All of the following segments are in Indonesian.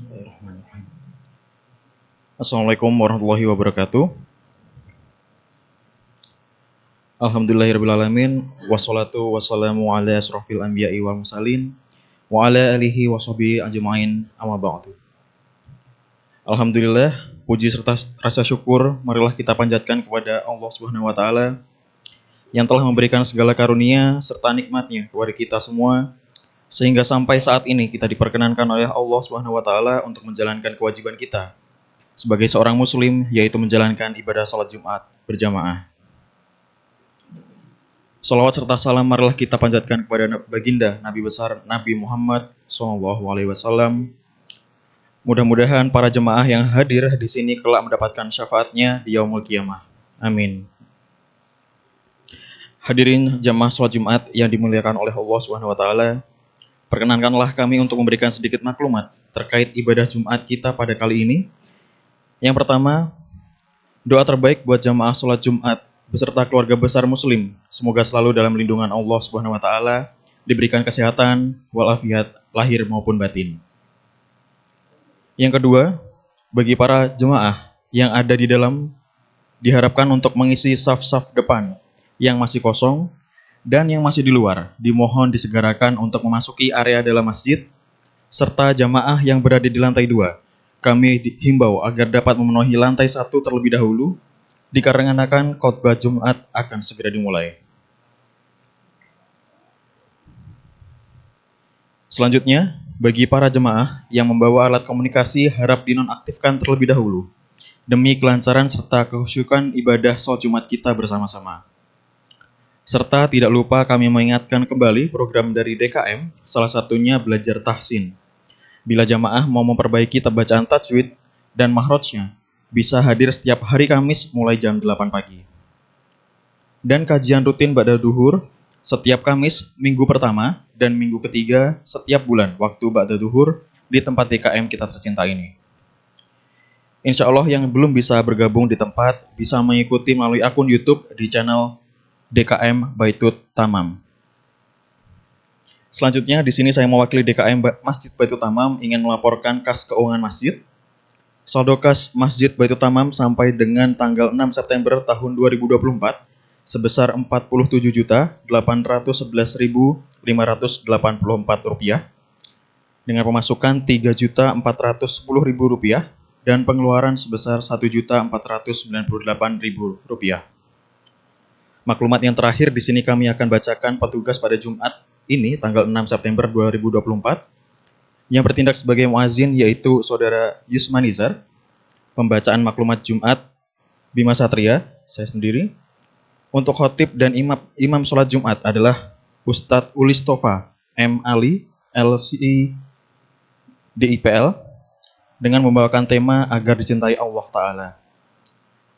Bismillahirrahmanirrahim. Assalamualaikum warahmatullahi wabarakatuh. Alhamdulillahirrahmanirrahim. Wassalatu wassalamu ala asrofil anbiya'i wal mursalin wa ala alihi wa sahbihi ajma'in amma ba'du. Alhamdulillah, puji serta rasa syukur marilah kita panjatkan kepada Allah Subhanahu wa taala yang telah memberikan segala karunia serta nikmatnya kepada kita semua sehingga sampai saat ini kita diperkenankan oleh Allah Subhanahu wa taala untuk menjalankan kewajiban kita sebagai seorang muslim, yaitu menjalankan ibadah salat Jumat berjamaah. Salawat serta salam marilah kita panjatkan kepada baginda Nabi besar Nabi Muhammad SAW. Mudah-mudahan para jemaah yang hadir di sini kelak mendapatkan syafaatnya di yaumul qiyamah. Amin. Hadirin jamaah salat Jumat yang dimuliakan oleh Allah Subhanahu wa taala, perkenankanlah kami untuk memberikan sedikit maklumat terkait ibadah Jumat kita pada kali ini. Yang pertama, doa terbaik buat jamaah salat Jumat beserta keluarga besar muslim, semoga selalu dalam lindungan Allah Subhanahu wa taala, diberikan kesehatan walafiat lahir maupun batin. Yang kedua, bagi para jemaah yang ada di dalam, diharapkan untuk mengisi saf-saf depan yang masih kosong dan yang masih di luar, dimohon disegerakan untuk memasuki area dalam masjid, serta jamaah yang berada di lantai 2. Kami himbau agar dapat memenuhi lantai 1 terlebih dahulu, dikarenakan khotbah Jumat akan segera dimulai. Selanjutnya, bagi para jemaah yang membawa alat komunikasi harap dinonaktifkan terlebih dahulu, demi kelancaran serta kekhusyukan ibadah salat Jumat kita bersama-sama. Serta tidak lupa kami mengingatkan kembali program dari DKM, salah satunya belajar tahsin. Bila jamaah mau memperbaiki bacaan tajwid dan mahrojnya, bisa hadir setiap hari Kamis mulai jam 8 pagi. Dan kajian rutin ba'da duhur setiap Kamis minggu pertama dan minggu ketiga setiap bulan waktu ba'da duhur di tempat DKM kita tercinta ini. Insya Allah yang belum bisa bergabung di tempat bisa mengikuti melalui akun YouTube di channel DKM Baitut Tamam. Selanjutnya di sini saya mewakili DKM Masjid Baitut Tamam ingin melaporkan kas keuangan masjid. Saldo kas Masjid Baitut Tamam sampai dengan tanggal 6 September tahun 2024 sebesar Rp47.811.584 dengan pemasukan Rp3.410.000 dan pengeluaran sebesar Rp1.498.000. Maklumat yang terakhir di sini kami akan bacakan petugas pada Jumat ini tanggal 6 September 2024 yang bertindak sebagai muazin yaitu Saudara Yusmanizar. Pembacaan maklumat Jumat Bima Satria, saya sendiri. Untuk khotib dan imam sholat Jumat adalah Ustadz Ulistofa M. Ali, LC DIPL, dengan membawakan tema agar dicintai Allah Ta'ala.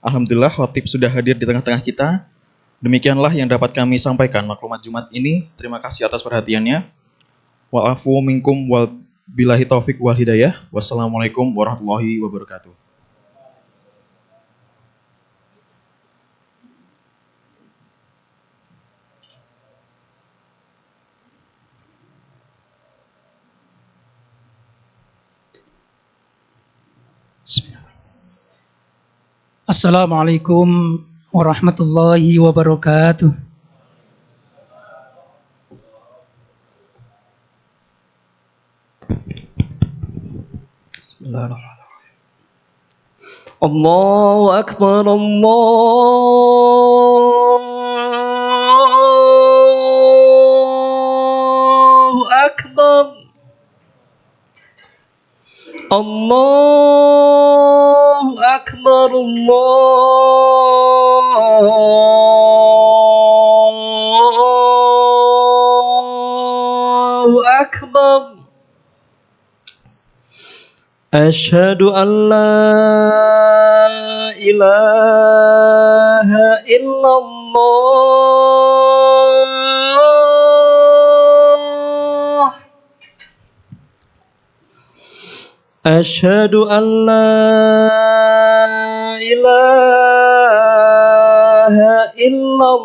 Alhamdulillah khotib sudah hadir di tengah-tengah kita. Demikianlah yang dapat kami sampaikan maklumat Jumat ini. Terima kasih atas perhatiannya. Wa'afu minkum wal billahi taufik wal hidayah. Wassalamualaikum warahmatullahi wabarakatuh. Assalamualaikum warahmatullahi wabarakatuh. Bismillahirrahmanirrahim. Allahu Akbar, Allahu Akbar, Allahu Akbar, Allahu Akbar. Asyhadu an la ilaha illallah. Asyhadu an la ilaha illallah.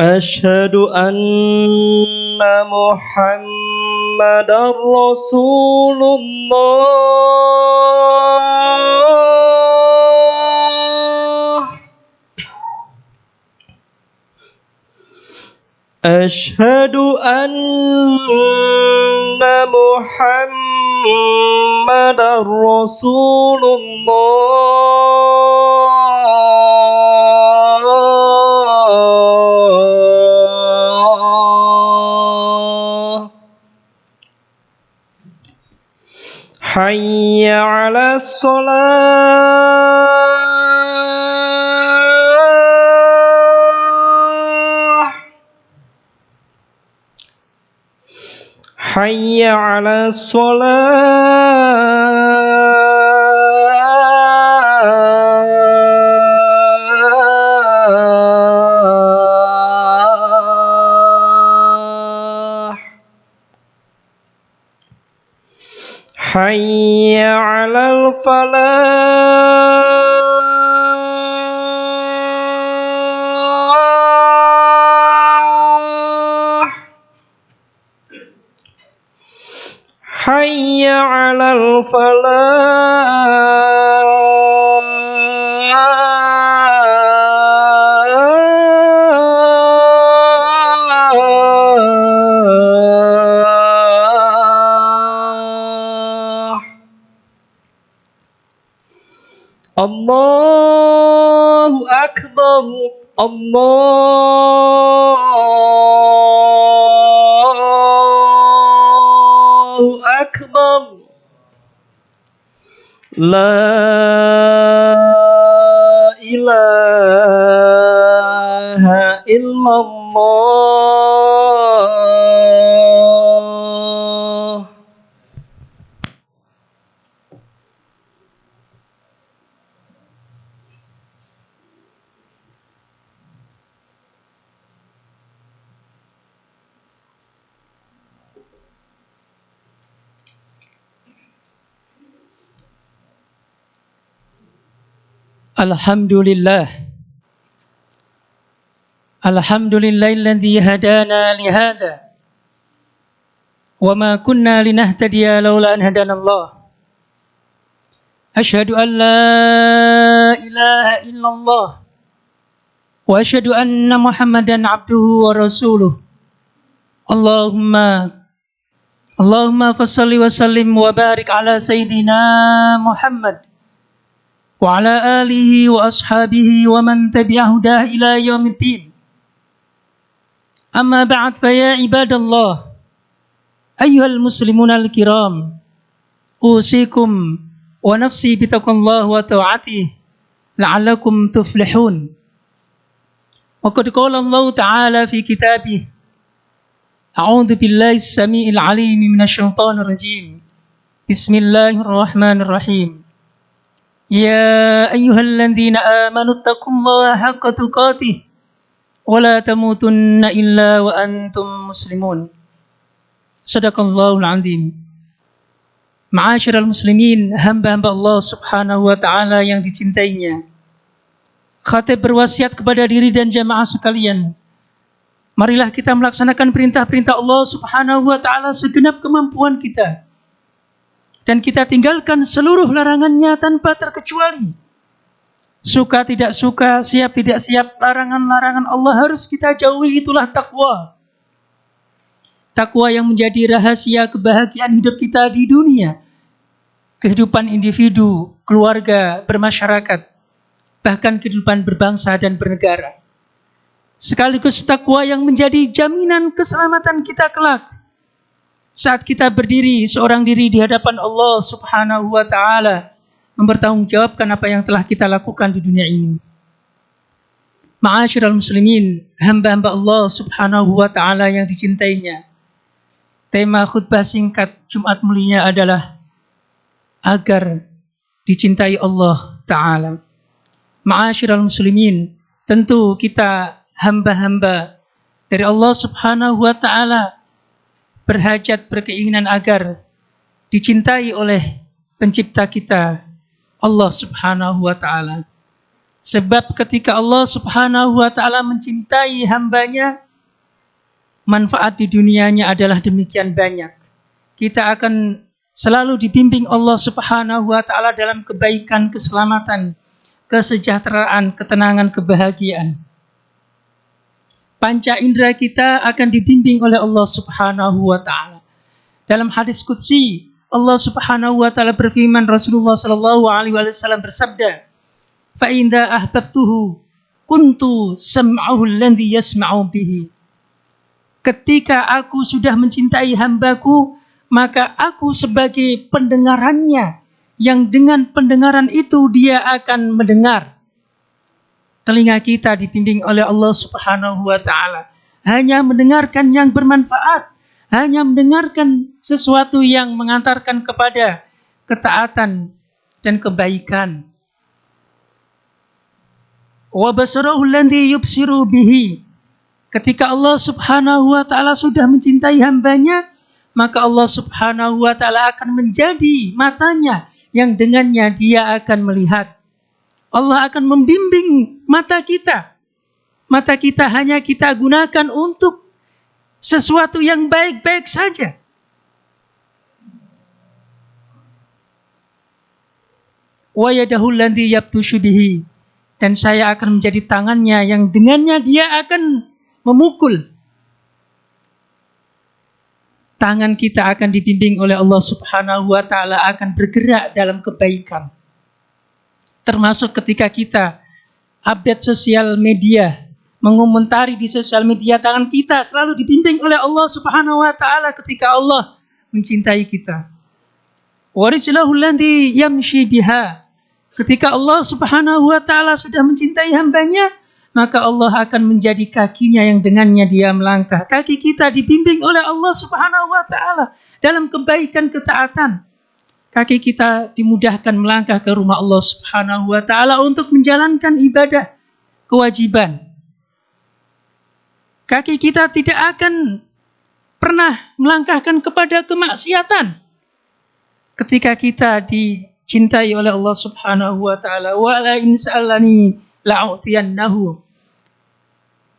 Asyhadu anna Muhammadar Rasulullah. Asyhadu anna Muhammadar Rasulullah. Hayya 'alas shalah. Hayya 'alas shalah. Hayya 'alal falah. Hayya 'alal falah. Allahu Akbar. Allahu Akbar. La ilaha illallah. Alhamdulillah. Alhamdulillahilladzi hadana lihada wa ma kunna linahtadiya laula an hadanallah. Asyhadu an la ilaha illallah wa asyhadu anna Muhammadan abduhu wa rasuluh. Allahumma fassalli wa sallim wa barik ala sayyidina Muhammad wa ala alihi wa ashabihi wa man tabi'ahu dah ila yaumiddin. Amma ba'd, fa ya ibadallah, ayyuhal muslimuna al-kiram, usikum wa nafsi bitaqwallah wa ta'atihi la'allakum tuflihun. Wa qad qala Allah ta'ala fi kitabih, a'udzu billahi as-sami'il 'alim minasy syaithanir rajim. Bismillahirrahmanirrahim. Ya ayyuhalladzina amanu taqullaha haqqa tuqatih wa la tamutunna illa wa antum muslimun. Sadaqallahul azim. Ma'asyiral muslimin, hamba-hamba Allah Subhanahu wa taala yang dicintainya. Khatib berwasiat kepada diri dan jamaah sekalian, marilah kita melaksanakan perintah-perintah Allah Subhanahu wa taala segenap kemampuan kita, dan kita tinggalkan seluruh larangannya tanpa terkecuali. Suka tidak suka, siap tidak siap, larangan-larangan Allah harus kita jauhi. Itulah takwa. Takwa yang menjadi rahasia kebahagiaan hidup kita di dunia, kehidupan individu, keluarga, bermasyarakat, bahkan kehidupan berbangsa dan bernegara. Sekaligus takwa yang menjadi jaminan keselamatan kita kelak saat kita berdiri seorang diri di hadapan Allah Subhanahu wa taala, mempertanggungjawabkan apa yang telah kita lakukan di dunia ini. Ma'asyiral muslimin, hamba-hamba Allah Subhanahu wa taala yang dicintainya. Tema khutbah singkat Jumat mulia adalah agar dicintai Allah taala. Ma'asyiral muslimin, tentu kita hamba-hamba dari Allah Subhanahu wa taala berhajat, berkeinginan agar dicintai oleh pencipta kita, Allah Subhanahu wa taala. Sebab ketika Allah Subhanahu wa ta'ala mencintai hambanya, manfaat di dunianya adalah demikian banyak. Kita akan selalu dibimbing Allah Subhanahu wa ta'ala dalam kebaikan, keselamatan, kesejahteraan, ketenangan, kebahagiaan. Panca indera kita akan dibimbing oleh Allah Subhanahu wa ta'ala. Dalam hadis qudsi, Allah Subhanahu wa ta'ala berfirman, Rasulullah sallallahu alaihi wasallam bersabda, "Fa idza ahbabtuhu kuntu sam'ahu alladhi yasma'u bihi." Ketika aku sudah mencintai hambaku, maka aku sebagai pendengarannya, yang dengan pendengaran itu dia akan mendengar. Telinga kita dibimbing oleh Allah Subhanahu wa ta'ala, hanya mendengarkan yang bermanfaat, hanya mendengarkan sesuatu yang mengantarkan kepada ketaatan dan kebaikan. Wa basarahu alladhi yubsiru bihi. Ketika Allah Subhanahu wa ta'ala sudah mencintai hambanya, maka Allah Subhanahu wa ta'ala akan menjadi matanya yang dengannya dia akan melihat. Allah akan membimbing mata kita. Mata kita hanya kita gunakan untuk sesuatu yang baik-baik saja. Wa yadahu alladhi yabtushu bihi. Dan saya akan menjadi tangannya yang dengannya dia akan memukul. Tangan kita akan dibimbing oleh Allah Subhanahu wa ta'ala, akan bergerak dalam kebaikan. Termasuk ketika kita update sosial media, mengomentari di sosial media, tangan kita selalu dibimbing oleh Allah Subhanahu wa ta'ala ketika Allah mencintai kita. Wa rijlahu allati yamshi biha. Ketika Allah Subhanahu wa ta'ala sudah mencintai hambanya, maka Allah akan menjadi kakinya yang dengannya dia melangkah. Kaki kita dibimbing oleh Allah Subhanahu wa ta'ala dalam kebaikan ketaatan. Kaki kita dimudahkan melangkah ke rumah Allah Subhanahu wa ta'ala untuk menjalankan ibadah kewajiban. Kaki kita tidak akan pernah melangkahkan kepada kemaksiatan. Ketika kita dicintai oleh Allah Subhanahu wa ta'ala, wa la in sa'alani la'utiyannahu.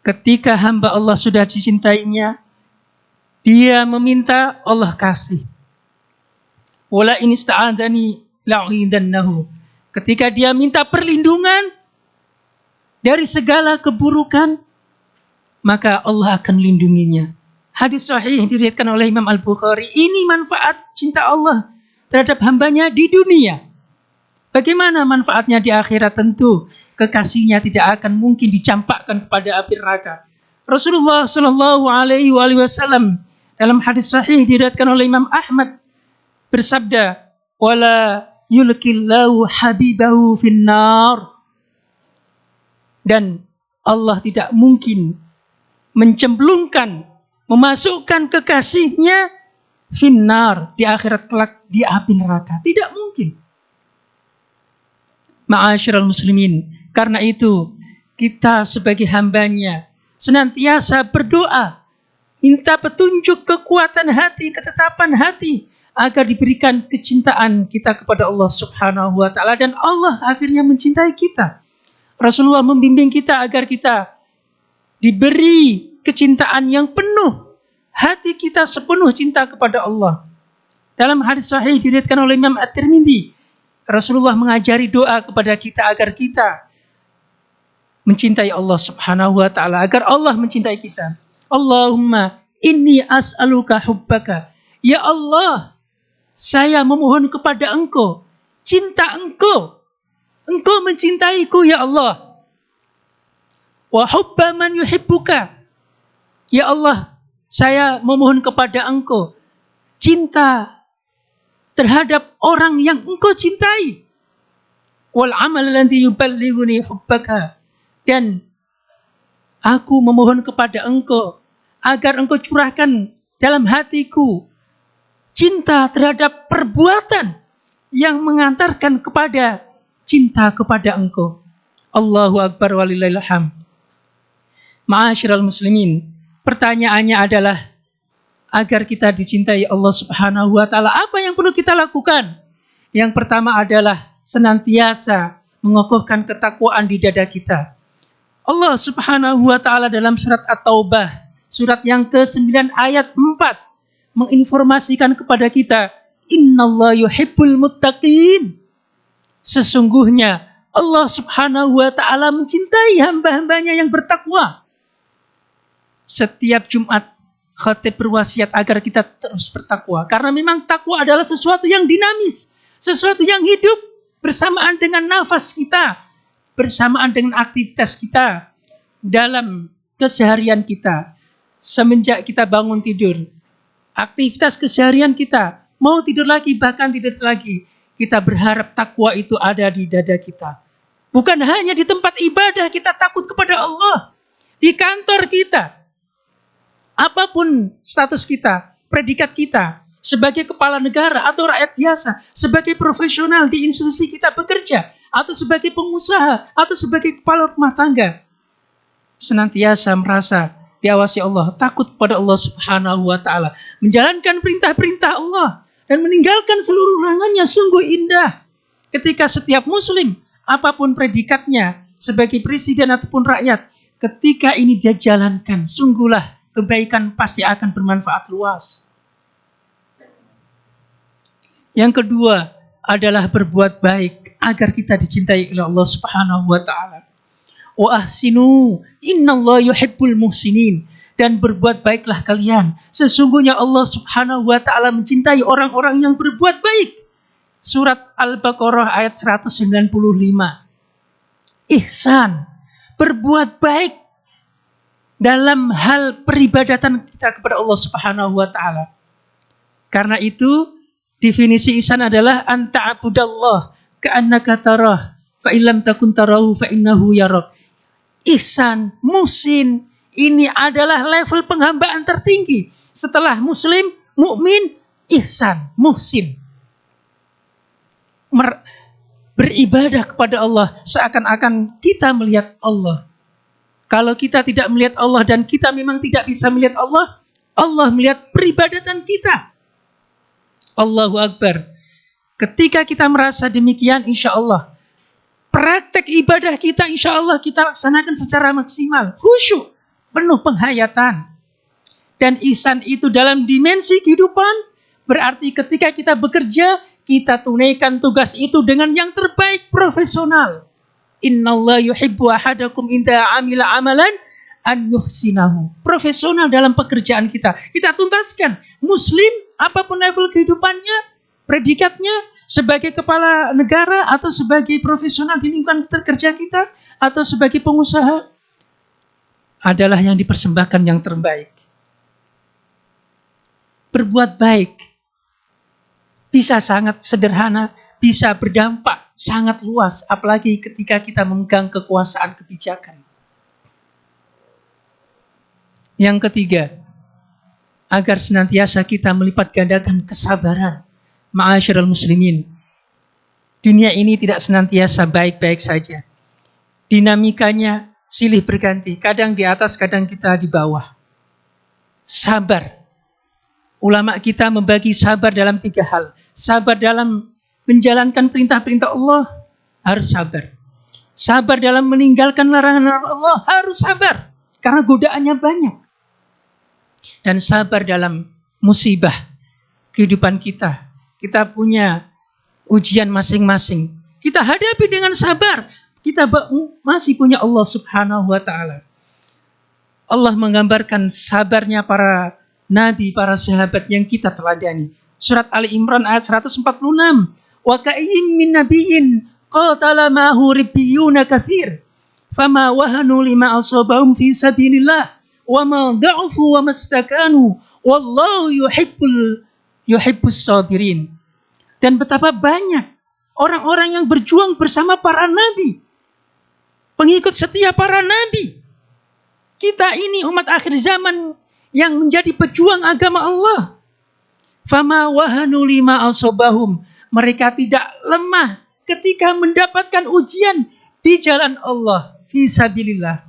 Ketika hamba Allah sudah dicintainya, dia meminta, Allah kasih. Wala in ista'adani la'uidannahu. Ketika dia minta perlindungan dari segala keburukan, maka Allah akan lindunginya. Hadis sahih diriwayatkan oleh Imam Al-Bukhari. Ini manfaat cinta Allah terhadap hambanya di dunia. Bagaimana manfaatnya di akhirat? Tentu kekasihnya tidak akan mungkin dicampakkan kepada api neraka. Rasulullah sallallahu alaihi wasallam dalam hadis sahih diriwayatkan oleh Imam Ahmad bersabda, "Wala yulqillahu habibahu finnar." Dan Allah tidak mungkin mencemplungkan, memasukkan kekasihnya finnar, di akhirat kelak di api neraka. Tidak mungkin. Ma'asyiral muslimin, karena itu kita sebagai hambanya senantiasa berdoa, minta petunjuk, kekuatan hati, ketetapan hati, agar diberikan kecintaan kita kepada Allah Subhanahu wa ta'ala, dan Allah akhirnya mencintai kita. Rasulullah membimbing kita agar kita diberi kecintaan yang penuh, hati kita sepenuh cinta kepada Allah. Dalam hadis sahih diriwayatkan oleh Imam At-Tirmidzi, Rasulullah mengajari doa kepada kita agar kita mencintai Allah Subhanahu wa ta'ala, agar Allah mencintai kita. Allahumma inni as'aluka hubbaka. Ya Allah, saya memohon kepada Engkau cinta Engkau. Engkau mencintaiku ya Allah. Wa hubba man yuhibbuka. Ya Allah, saya memohon kepada Engkau cinta terhadap orang yang Engkau cintai. Wal amal alladhi yuballighuni hubbaka. Dan aku memohon kepada Engkau agar Engkau curahkan dalam hatiku cinta terhadap perbuatan yang mengantarkan kepada cinta kepada Engkau. Allahu akbar walillahil hamd. Ma'asyiral muslimin, pertanyaannya adalah, agar kita dicintai Allah Subhanahu wa ta'ala, apa yang perlu kita lakukan? Yang pertama adalah senantiasa mengokohkan ketakwaan di dada kita. Allah Subhanahu wa taala dalam surat At-Taubah, surat yang ke-9 ayat 4 menginformasikan kepada kita, innallaha yuhibbul muttaqin. Sesungguhnya Allah Subhanahu wa taala mencintai hamba-hambanya yang bertakwa. Setiap Jumat khatib berwasiat agar kita terus bertakwa, karena memang takwa adalah sesuatu yang dinamis, sesuatu yang hidup bersamaan dengan nafas kita, bersamaan dengan aktivitas kita dalam keseharian kita. Semenjak kita bangun tidur, aktivitas keseharian kita, mau tidur lagi, bahkan tidur lagi, kita berharap takwa itu ada di dada kita. Bukan hanya di tempat ibadah kita takut kepada Allah, di kantor kita, apapun status kita, predikat kita, sebagai kepala negara atau rakyat biasa, sebagai profesional di institusi kita bekerja, atau sebagai pengusaha, atau sebagai kepala rumah tangga, senantiasa merasa diawasi Allah, takut kepada Allah Subhanahu wa taala, menjalankan perintah-perintah Allah dan meninggalkan seluruh larangannya. Sungguh indah ketika setiap muslim, apapun predikatnya, sebagai presiden ataupun rakyat, ketika ini dia jalankan, sungguhlah kebaikan pasti akan bermanfaat luas. Yang kedua adalah berbuat baik agar kita dicintai oleh Allah Subhanahu wa taala. Wa ahsinu innallaha yuhibbul muhsinin. Dan berbuat baiklah kalian, sesungguhnya Allah Subhanahu wa taala mencintai orang-orang yang berbuat baik. Surat Al-Baqarah ayat 195. Ihsan, berbuat baik dalam hal peribadatan kita kepada Allah Subhanahu wa taala. Karena itu definisi ihsan adalah anta'budallah ka'annaka tarah fa illam takun tarahu fa innahu yarak. Ihsan, muhsin, ini adalah level penghambaan tertinggi. Setelah muslim, mukmin, ihsan, muhsin. Beribadah kepada Allah seakan-akan kita melihat Allah. Kalau kita tidak melihat Allah dan kita memang tidak bisa melihat Allah, Allah melihat peribadatan kita. Allahu Akbar. Ketika kita merasa demikian, insya Allah praktek ibadah kita insya Allah kita laksanakan secara maksimal, khusyuk, penuh penghayatan. Dan ihsan itu dalam dimensi kehidupan, berarti ketika kita bekerja, kita tunaikan tugas itu dengan yang terbaik, profesional. Innallaha yuhibbu ahadakum idza amila amalan an yuhsinahu. Profesional dalam pekerjaan kita. Kita tuntaskan. Muslim, apapun level kehidupannya, predikatnya, sebagai kepala negara atau sebagai profesional di lingkungan kerja kita atau sebagai pengusaha, adalah yang dipersembahkan yang terbaik. Berbuat baik bisa sangat sederhana, bisa berdampak sangat luas, apalagi ketika kita memegang kekuasaan kebijakan. Yang ketiga, agar senantiasa kita melipat gandakan kesabaran. Ma'asyiral muslimin, dunia ini tidak senantiasa baik-baik saja. Dinamikanya silih berganti, kadang di atas, kadang kita di bawah. Sabar. Ulama kita membagi sabar dalam 3 hal. Sabar dalam menjalankan perintah-perintah Allah, harus sabar. Sabar dalam meninggalkan larangan Allah, harus sabar, karena godaannya banyak. Dan sabar dalam musibah kehidupan kita. Kita punya ujian masing-masing. Kita hadapi dengan sabar. Kita masih punya Allah Subhanahu wa ta'ala. Allah menggambarkan sabarnya para nabi, para sahabat yang kita teladani. Surat Ali Imran ayat 146. Wa ka'ayyin min nabiyyin qatala ma'ahu ribbiyuna katsir. Fama wahanu lima asabahum fi sabilillah. Wa ma da'ufu wa mastakanu. Wallahu yuhibbus sabirin. Dan betapa banyak orang-orang yang berjuang bersama para nabi, pengikut setia para nabi. Kita ini umat akhir zaman yang menjadi pejuang agama Allah. Fama wahanu lima asobahum. Mereka tidak lemah ketika mendapatkan ujian di jalan Allah, fi sabilillah.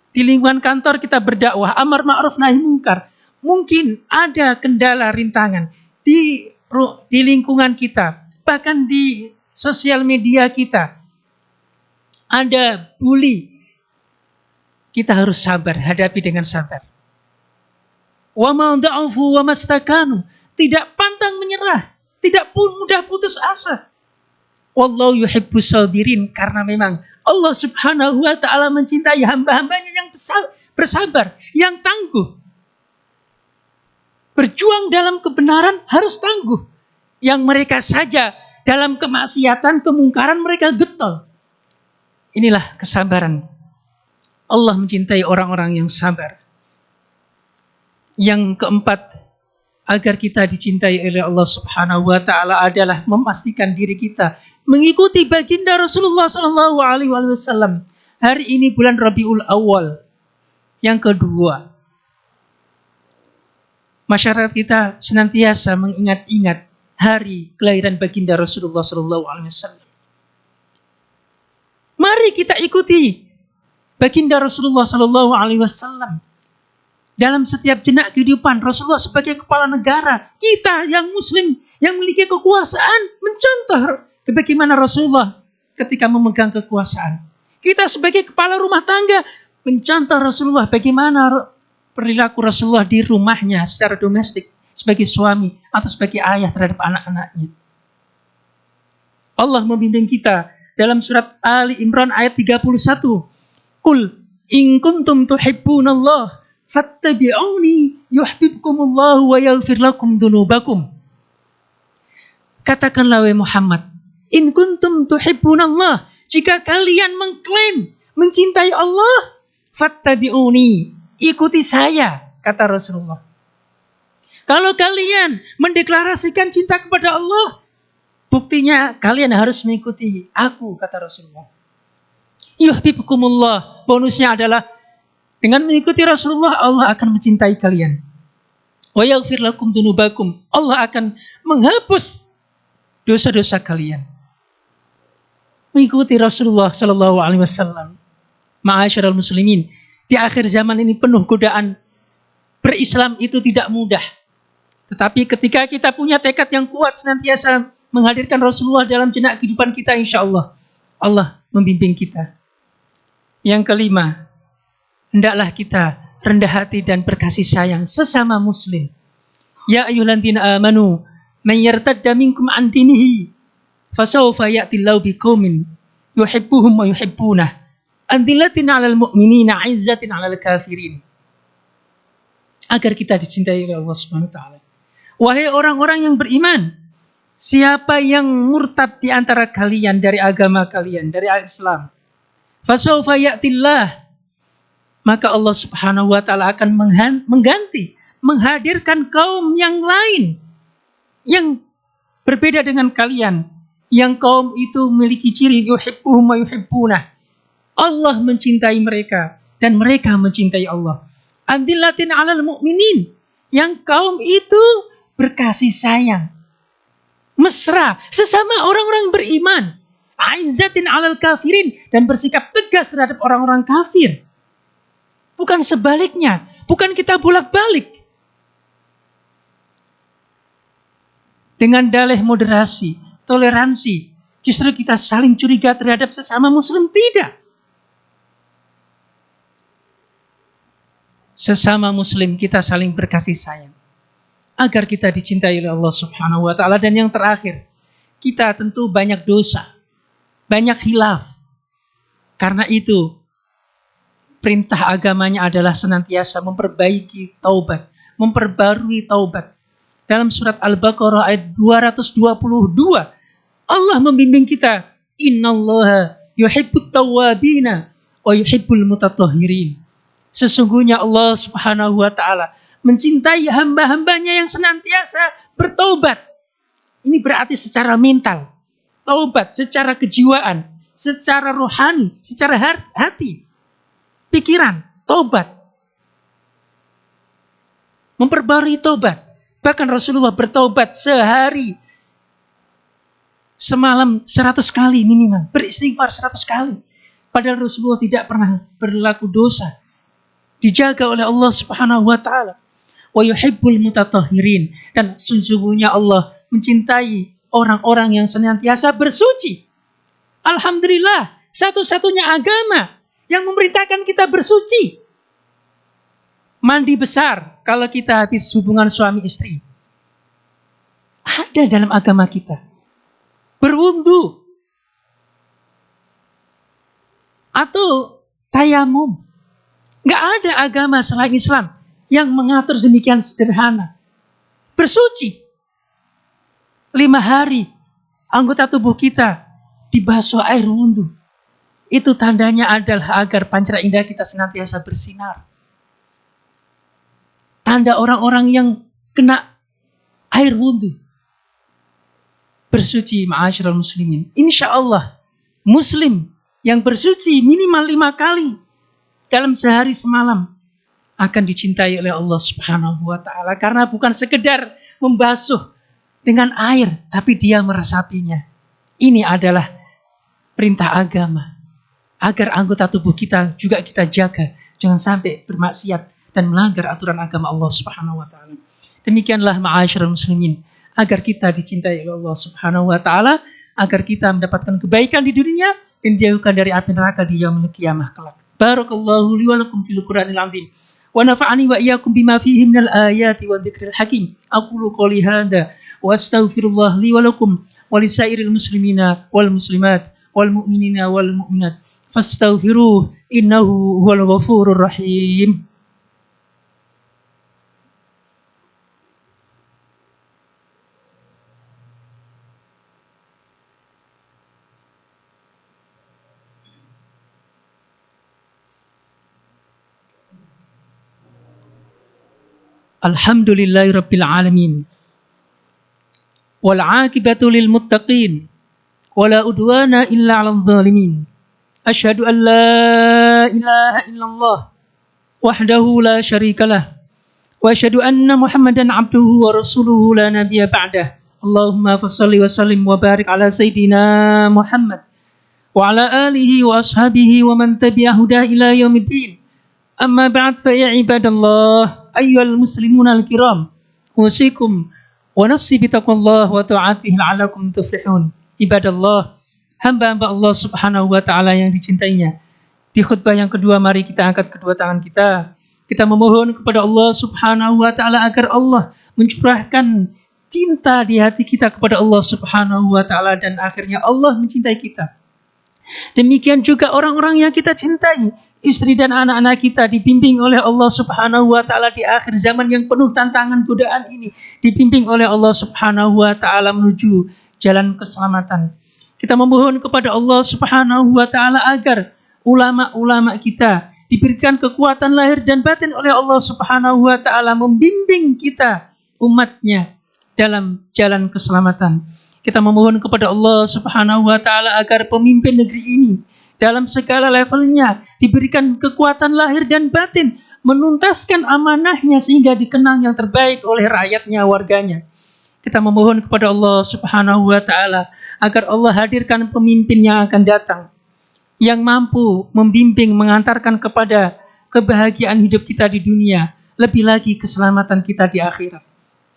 Di lingkungan kantor kita berdakwah, amar ma'ruf nahi mungkar. Mungkin ada kendala, rintangan di lingkungan kita, bahkan di sosial media kita, ada bully, kita harus sabar, hadapi dengan sabar. Wa ma da'ufu wa mastakanu, tidak pantang menyerah, tidak pun mudah putus asa. Wallahu yuhibbus sabirin, karena memang Allah Subhanahu wa taala mencintai hamba-hambanya yang bersabar, yang tangguh. Berjuang dalam kebenaran harus tangguh. Yang mereka saja dalam kemaksiatan, kemungkaran mereka getol. Inilah kesabaran. Allah mencintai orang-orang yang sabar. Yang keempat, agar kita dicintai oleh Allah Subhanahu wa taala adalah memastikan diri kita mengikuti baginda Rasulullah sallallahu alaihi wasallam. Hari ini bulan Rabiul Awal. Yang kedua, masyarakat kita senantiasa mengingat-ingat hari kelahiran baginda Rasulullah sallallahu alaihi wasallam. Mari kita ikuti baginda Rasulullah sallallahu alaihi wasallam. Dalam setiap jenak kehidupan, Rasulullah sebagai kepala negara, kita yang muslim, yang memiliki kekuasaan, mencontoh bagaimana Rasulullah ketika memegang kekuasaan. Kita sebagai kepala rumah tangga, mencontoh Rasulullah bagaimana perilaku Rasulullah di rumahnya secara domestik, sebagai suami atau sebagai ayah terhadap anak-anaknya. Allah membimbing kita dalam surat Ali Imran ayat 31. Qul in kuntum tuhibbunallah fattabi'uni yuhibbukumullahu wa yaghfir lakum dzunubakum. Katakanlah wahai Muhammad, in kuntum tuhibbunallah, jika kalian mengklaim mencintai Allah, fattabi'uni, ikuti saya, kata Rasulullah. Kalau kalian mendeklarasikan cinta kepada Allah, buktinya kalian harus mengikuti aku, kata Rasulullah. Yuhibbukumullah, bonusnya adalah dengan mengikuti Rasulullah, Allah akan mencintai kalian. Wa yaghfir lakum dzunubakum, Allah akan menghapus dosa-dosa kalian. Mengikuti Rasulullah sallallahu alaihi wasallam. Ma'asyiral muslimin, di akhir zaman ini penuh godaan. Berislam itu tidak mudah. Tetapi ketika kita punya tekad yang kuat senantiasa menghadirkan Rasulullah dalam jenak kehidupan kita, insyaallah Allah membimbing kita. Yang kelima, hendaklah kita rendah hati dan berkasih sayang sesama muslim. Ya ayyuhalladzina amanu man yartadda minkum an dinihi fasawfa ya'tillahu biqaumin yuhibbuhum wa yuhibbunah adillatin 'alal mu'minina 'izzatin 'alal kafirin. Agar kita dicintai oleh Allah Subhanahu wa taala. Wahai orang-orang yang beriman, siapa yang murtad di antara kalian dari agama kalian, dari Islam, fasawfa ya'tillah, maka Allah Subhanahu wa taala akan mengganti, menghadirkan kaum yang lain yang berbeda dengan kalian, yang kaum itu memiliki ciri yuhibbuhum wa yuhibbunah. Allah mencintai mereka dan mereka mencintai Allah. Adillatin 'alal mu'minin, yang kaum itu berkasih sayang, mesra sesama orang-orang beriman. Aizzatin 'alal kafirin, dan bersikap tegas terhadap orang-orang kafir. Bukan sebaliknya, bukan kita bolak-balik. Dengan dalih moderasi, toleransi, justru kita saling curiga terhadap sesama muslim, tidak. Sesama muslim kita saling berkasih sayang agar kita dicintai oleh Allah Subhanahu wa taala. Dan yang terakhir, kita tentu banyak dosa, banyak khilaf. Karena itu perintah agamanya adalah senantiasa memperbaiki taubat, memperbarui taubat. Dalam surat Al-Baqarah ayat 222, Allah membimbing kita, innallaha yuhibbut tawwabina wa yuhibbul mutatahhirin. Sesungguhnya Allah Subhanahu wa taala mencintai hamba-hambanya yang senantiasa bertaubat. Ini berarti secara mental, taubat secara kejiwaan, secara rohani, secara hati, pikiran, taubat. Memperbarui taubat. Bahkan Rasulullah bertaubat sehari, semalam 100 kali minimal. Beristighfar 100 kali. Padahal Rasulullah tidak pernah berlaku dosa. Dijaga oleh Allah Subhanahu wa taala. Wa yuhibbul mutatahhirin, dan sesungguhnya Allah mencintai orang-orang yang senantiasa bersuci. Alhamdulillah, satu-satunya agama yang memerintahkan kita bersuci. Mandi besar kalau kita habis hubungan suami istri. Ada dalam agama kita. Berwudu. Atau tayamum. Nggak ada agama selain Islam yang mengatur demikian sederhana. Bersuci. 5 hari anggota tubuh kita dibasuh air wudhu. Itu tandanya adalah agar pancara indera kita senantiasa bersinar. Tanda orang-orang yang kena air wudhu. Bersuci ma'asyiral muslimin. Insya Allah muslim yang bersuci minimal 5 kali dalam sehari semalam akan dicintai oleh Allah Subhanahu wa ta'ala. Karena bukan sekedar membasuh dengan air, tapi dia meresapinya. Ini adalah perintah agama. Agar anggota tubuh kita juga kita jaga. Jangan sampai bermaksiat dan melanggar aturan agama Allah Subhanahu wa ta'ala. Demikianlah ma'asyiral muslimin. Agar kita dicintai oleh Allah Subhanahu wa ta'ala. Agar kita mendapatkan kebaikan di dunia dan dijauhkan dari api neraka di yaumil qiyamah kelak. Barakallahu li wa lakum fil Qur'anil azim. Wa nafa'ani wa iyyakum bima fihi minal ayati wa dzikril hakim. Aqulu qouli hadza wa astaghfirullah li wa lakum wa lisairil muslimina wal muslimat wal mu'minina wal mu'minat. Fastaghfiruh innahu huwal ghafurur rahim. Alhamdulillahirabbil alamin. Wal 'aqibatu lil muttaqin. Wala udwana illa 'alal zalimin. Asyhadu an la ilaha illallah wahdahu la syarikalah wa asyhadu anna Muhammadan 'abduhu wa rasuluhu la nabiyya ba'dah. Allahumma fashalli wa sallim wa barik ala sayidina Muhammad wa ala alihi wa ashabihi wa man tabi'a huda ila yaumiddin. Amma ba'd fa ya ibadallah ayyuhal muslimuna al-kiram usikum wa nafsi bitaqwallah wa ta'atihi la'allakum tuflihun. Ibadallah, hamba-hamba Allah Subhanahu wa ta'ala yang dicintainya. Di khutbah yang kedua, mari kita angkat kedua tangan kita. Kita memohon kepada Allah Subhanahu wa ta'ala agar Allah mencurahkan cinta di hati kita kepada Allah Subhanahu wa ta'ala dan akhirnya Allah mencintai kita. Demikian juga orang-orang yang kita cintai, istri dan anak-anak kita dibimbing oleh Allah Subhanahu wa ta'ala di akhir zaman yang penuh tantangan godaan ini, dibimbing oleh Allah Subhanahu wa ta'ala menuju jalan keselamatan. Kita memohon kepada Allah Subhanahu wa ta'ala agar ulama-ulama kita diberikan kekuatan lahir dan batin oleh Allah Subhanahu wa ta'ala membimbing kita, umatnya, dalam jalan keselamatan. Kita memohon kepada Allah Subhanahu wa ta'ala agar pemimpin negeri ini dalam segala levelnya diberikan kekuatan lahir dan batin, menuntaskan amanahnya sehingga dikenang yang terbaik oleh rakyatnya, warganya. Kita memohon kepada Allah Subhanahu wa ta'ala agar Allah hadirkan pemimpin yang akan datang, yang mampu membimbing, mengantarkan kepada kebahagiaan hidup kita di dunia, lebih lagi keselamatan kita di akhirat.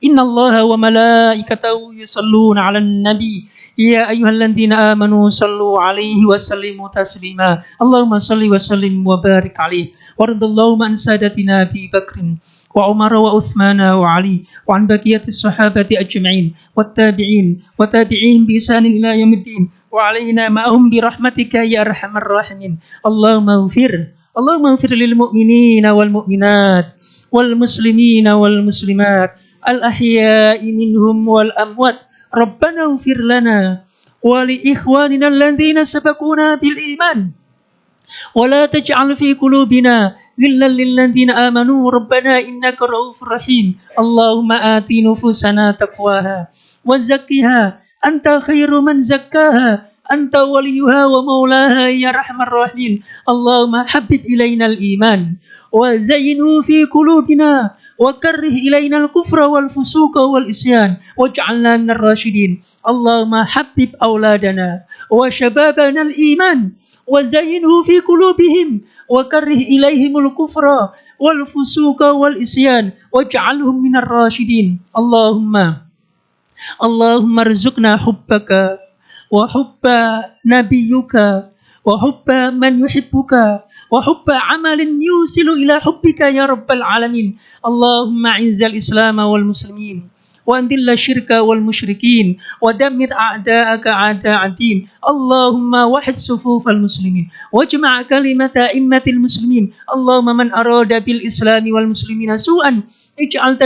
Innallaha wa malaikatahu yusalluna 'alan nabi ya ayyuhalladzina amanu sallu 'alaihi wa sallimu taslima. Allahumma salli wa sallim wa barik 'alaihi waradallahu an sadatina Abi Bakrin wa Umar wa Uthman wa Ali wa an baqiyatis sahabati ajma'in wat tabi'in wa tabi'ihim bi ihsan ila yaumiddin wa alaina ma'hum bi rahmatika ya arhamar rahimin. Allahumma ighfir lil mu'minina wal mu'minat wal muslimina wal muslimat al ahya'i minhum wal amwat. Rabbana ighfir lana wa li ikhwanina alladhina sabaquna bil iman wa la taj'al fi qulubina ghillan lil ladzina amanu rabbana innaka ra'ufur rahim. Allahumma ati nufusana taqwaha wa zakkiha anta khairu man zakkaha anta waliyuha wa maulaha ya arhamar rahimin. Allahumma habbib ilainal iman wa zayyinhu fi qulubina wa karrih ilainal kufra wal fusuqa wal isyan waj'alna minar rasyidin. Allahumma habbib auladana wa shababana al iman wa zayyinhu fi qulubihim wa karrih ilaihimul kufra wal fusuqa wal isyan waj'alhum minar rasyidin. Allahumma اللهم ارزقنا حبك وحب نبيك وحب من يحبك وحب عمل يوصل إلى حبك يا رب العالمين. اللهم أعز الإسلام والمسلمين وأذل الشرك والمشركين ودمر أعداءك أعداء الدين. اللهم وحد صفوف المسلمين واجمع كلمة أئمة المسلمين. اللهم من أراد بالإسلام والمسلمين سوءا اجعل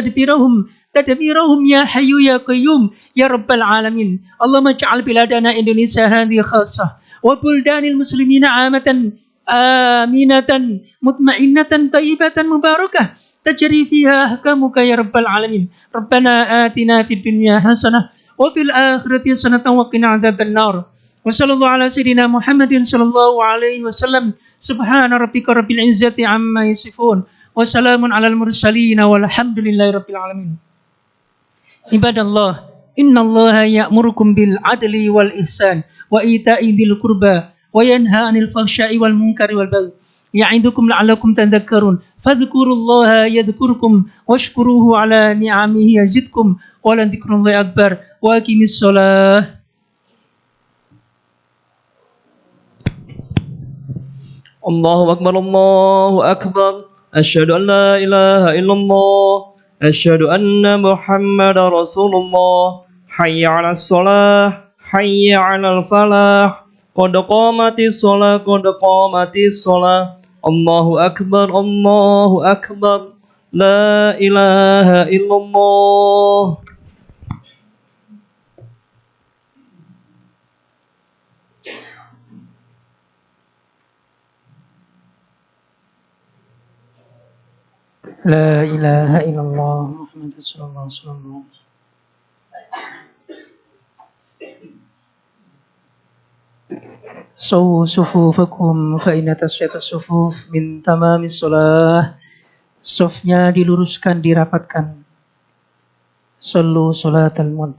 تدبيرهم يا حي يا قيوم يا رب العالمين. اللهم اجعل بلادنا إندونيسيا هذه خاصة وبلدان المسلمين عامة آمنة مطمئنة طيبة مباركة تجري فيها أحكامك يا رب العالمين. ربنا آتنا في الدنيا حسنة وفي الآخرة حسنة وقنا عذاب النار. وصلى الله على سيدنا محمد صلى الله عليه وسلم. سبحان ربك رب العزة عما يصفون وسلام على المرسلين والحمد لله رب العالمين. عباد الله إن الله يأمركم بالعدل والإحسان وإيتاء ذي القربى وينهى عن الفحشاء والمنكر والبغي يعظكم لعلكم تذكرون. فاذكروا الله يذكركم واشكروه على نعمه يزدكم ولذكر الله أكبر. وأقم الصلاة. الله أكبر الله أكبر. أشهد أن لا إله إلا الله. أشهد أن محمد رسول الله. حي على الصلاة حي على الفلاح قد قامت الصلاة قد قامت الصلاة. الله أكبر الله أكبر. لا إله إلا الله. لا إله إلا الله محمد رسول الله صلى الله عليه وسلم. سووا صفوفكم فإن تسوية الصفوف من تمام الصلاة. Sofnya diluruskan, dirapatkan. Sallu salatal mud.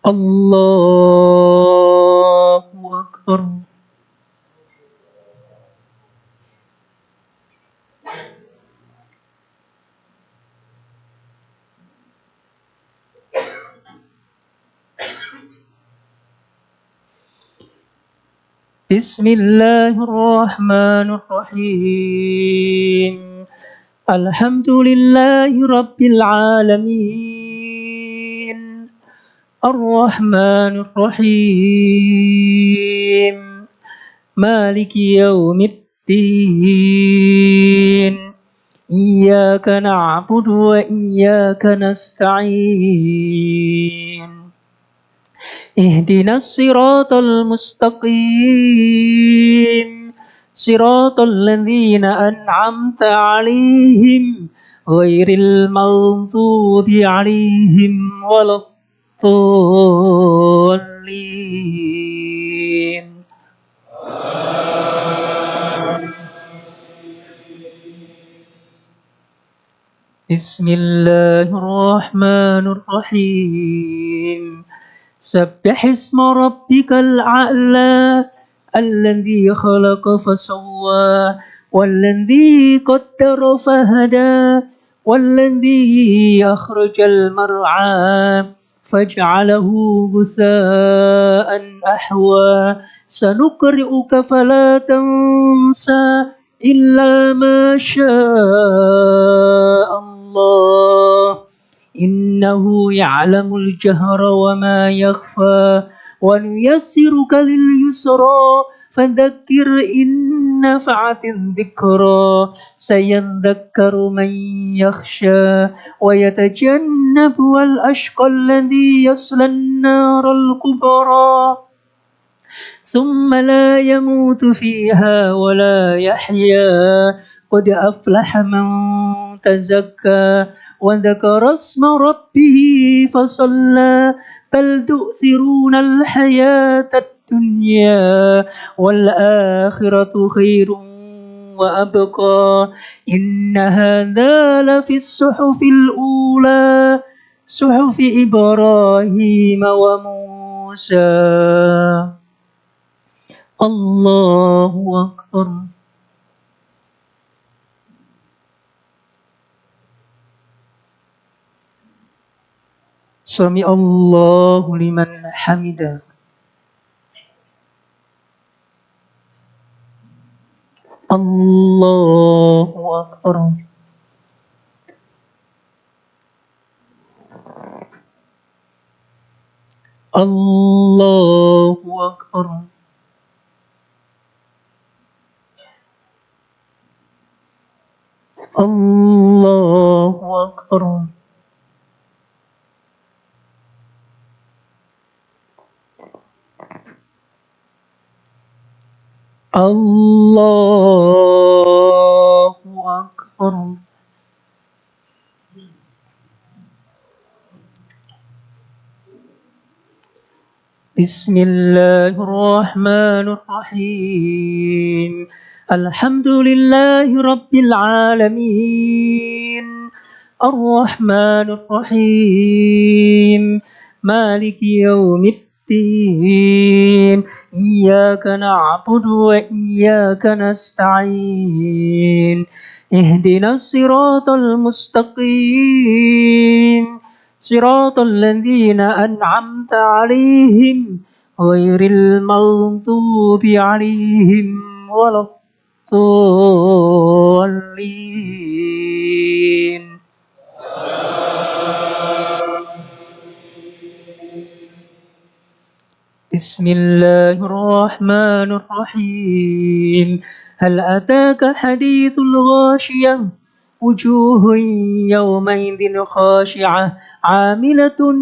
Allahu Akbar. Bismillahirrahmanirrahim. Alhamdulillahi Rabbil Alamin. Ar-Rahmanir-Rahim. Maliki yaumiddin. Iyyaka na'budu wa iyyaka nasta'in. Ihdinas siratal mustaqim. Siratal ladzina an'amta 'alaihim ghairil maghdubi 'alaihim waladdallin. Bismillahirrahmanirrahim. سبح اسم ربك الأعلى الذي خلق فسوى والذي قدر فهدى والذي أخرج المرعى فاجعله غثاء أحوى. سنقرئك فلا تنسى إلا ما شاء الله إنه يعلم الجهر وما يخفى. ونيسرك لليسرى فذكر إن نفعت الذكرى. سيذكر من يخشى ويتجنبها الأشقى الذي يصلى النار الكبرى ثم لا يموت فيها ولا يحيا. قد أفلح من تزكى وذكر اسم ربه فصلى. بل تؤثرون الحياة الدنيا والآخرة خير وأبقى. إن هذا لفي الصحف الأولى صحف إبراهيم وموسى. الله أكبر. سمع الله لمن حمده. الله أكبر. الله أكبر. الله أكبر. الله أكبر. بسم الله الرحمن الرحيم. الحمد لله رب العالمين الرحمن الرحيم مالك يوم الدين إياك نعبد وإياك نستعين اهدنا الصراط المستقيم صراط الذين أنعمت عليهم غير المغضوب عليهم ولا الضالين. بسم الله الرحمن الرحيم. هل أتاك حديث الغاشية وجوه يومئذ خاشعة عاملة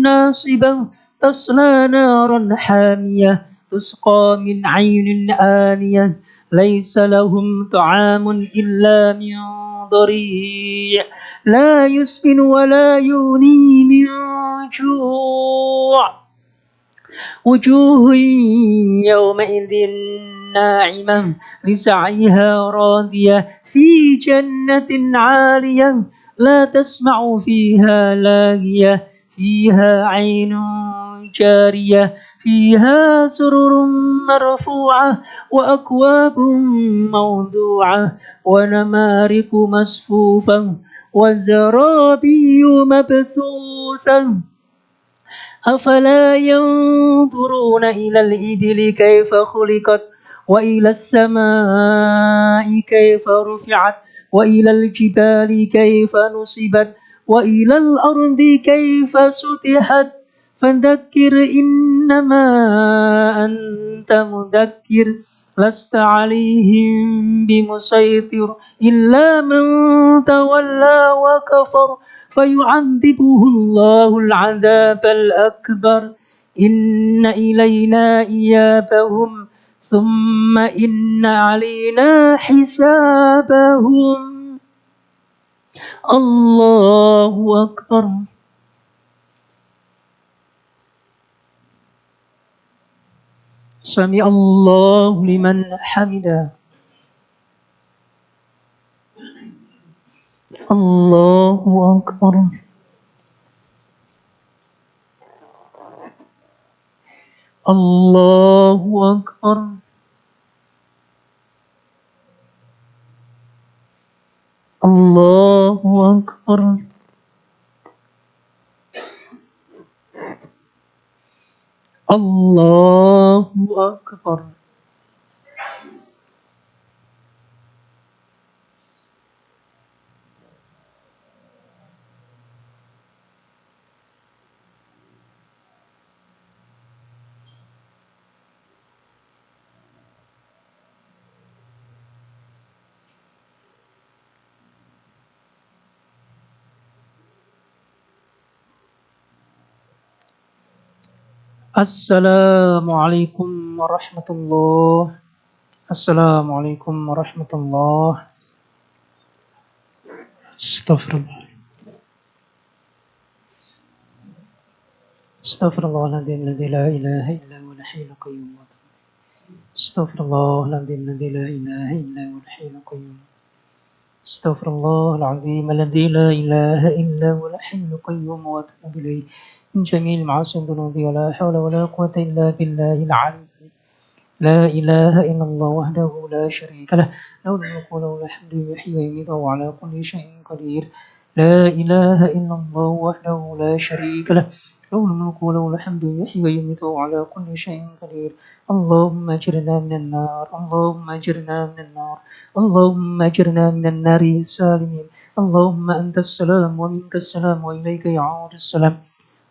ناصبة تصلى نارا حامية تسقى من عين آنية ليس لهم طعام إلا من ضريع لا يسمن ولا يغني من جوع وجوه يومئذ ناعمة لسعيها راضية في جنة عالية لا تسمع فيها لاغية فيها عين جارية فيها سرر مرفوعة وأكواب موضوعة ونمارق مصفوفة وزرابي مبثوثة أفلا ينظرون إلى الإبل كيف خلقت وإلى السماء كيف رفعت وإلى الجبال كيف نصبت وإلى الأرض كيف سطحت فذكر إنما أنت مذكر لست عليهم بمسيطر إلا من تولى وكفر فيعذبه الله العذاب الأكبر إن إلينا إيابهم ثم إن علينا حسابهم. الله أكبر. سمع الله لمن حمده. الله أكبر. الله أكبر. الله أكبر. الله أكبر. Assalamualaikum warahmatullah. Assalamualaikum warahmatullah. Astaghfirullah. Astaghfirullahaladzim alladzi la ilaha illa huwal hayyul qayyum. Astaghfirullahaladzim alladzi la ilaha illa huwal hayyul qayyum. Astaghfirullahaladzim alladzi la ilaha illa huwal hayyul qayyum wa atubu ilayh. من جميع المعاصي والذنوب ولا حول ولا قوة إلا بالله العلي. لا إله إلا الله وحده لا شريك له له الملك وله الحمد يحيي ويميت وهو على كل شيء قدير. لا إله إلا الله وحده لا شريك له له الملك وله الحمد يحيي ويميت وهو على كل شيء قدير اللهم أجرنا من النار اللهم أجرنا من النار اللهم أجرنا من النار سالمين اللهم أنت السلام ومنك السلام وإليك يعود السلام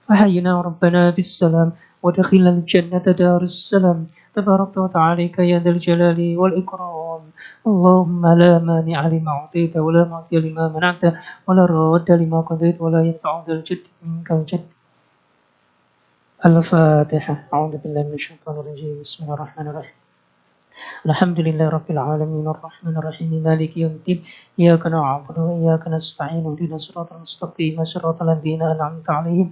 فحينا ربنا بالسلام ودخلنا الجنة دار السلام تبارك وتعالى يا ذا الجلال والإكرام اللهم لا مانع لما أعطيت ولا معطي لما منعت ولا راد لما قضيت ولا ينفع ذا الجد منك الجد الفاتحة أعوذ بالله من الشيطان الرجيم بسم الله الرحمن الرحيم الحمد لله رب العالمين الرحمن الرحيم مالك يوم الدين إياك نعبد وإياك نستعين اهدنا الصراط المستقيم صراط الذين أنعمت عليهم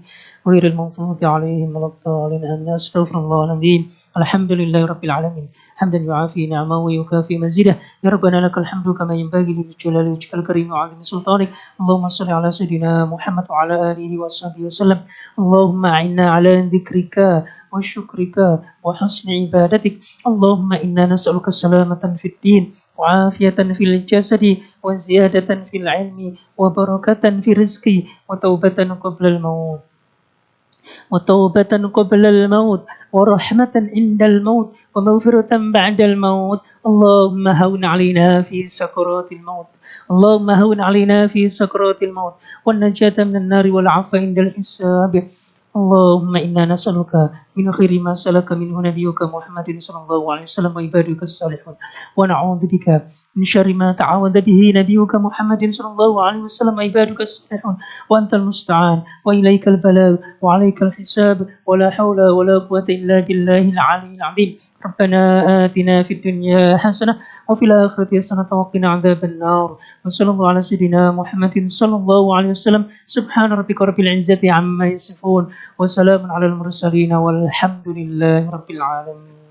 غير المغضوب عليهم ولا الضالين آمين أستغفر الله العظيم الحمد لله رب العالمين حمدا يعافي نعمه ويكافي مزيده يا ربنا لك الحمد كما ينبغي لجلال وجهك الكريم وعظيم سلطانك اللهم صل على سيدنا محمد وعلى آله وصحبه وسلم اللهم أعنا على ذكرك وشكرك وحسن عبادتك اللهم إنا نسألك سلامة في الدين وعافية في الجسد وزيادة في العلم وبركة في الرزق وتوبة قبل الموت ورحمة عند الموت ومغفرة بعد الموت اللهم هون علينا في سكرات الموت اللهم هون علينا في سكرات الموت والنجاة من النار والعفو عند الحساب اللهم إنا نسألك من خير ما سلك منه نبيك محمد صلى الله عليه وسلم وعبادك الصالحون ونعوذ بك من شر ما تعوذ به نبيك محمد صلى الله عليه وسلم وعبادك الصالحون وأنت المستعان وإليك البلاغ وعليك الحساب ولا حول ولا قوة إلا بالله العلي العظيم ربنا آتنا في الدنيا حسنة وفي الآخرة حسنة وقنا عذاب النار وصلى الله على سيدنا محمد صلى الله عليه وسلم سبحان ربك رب العزة عما يصفون وسلام على المرسلين والحمد لله رب العالمين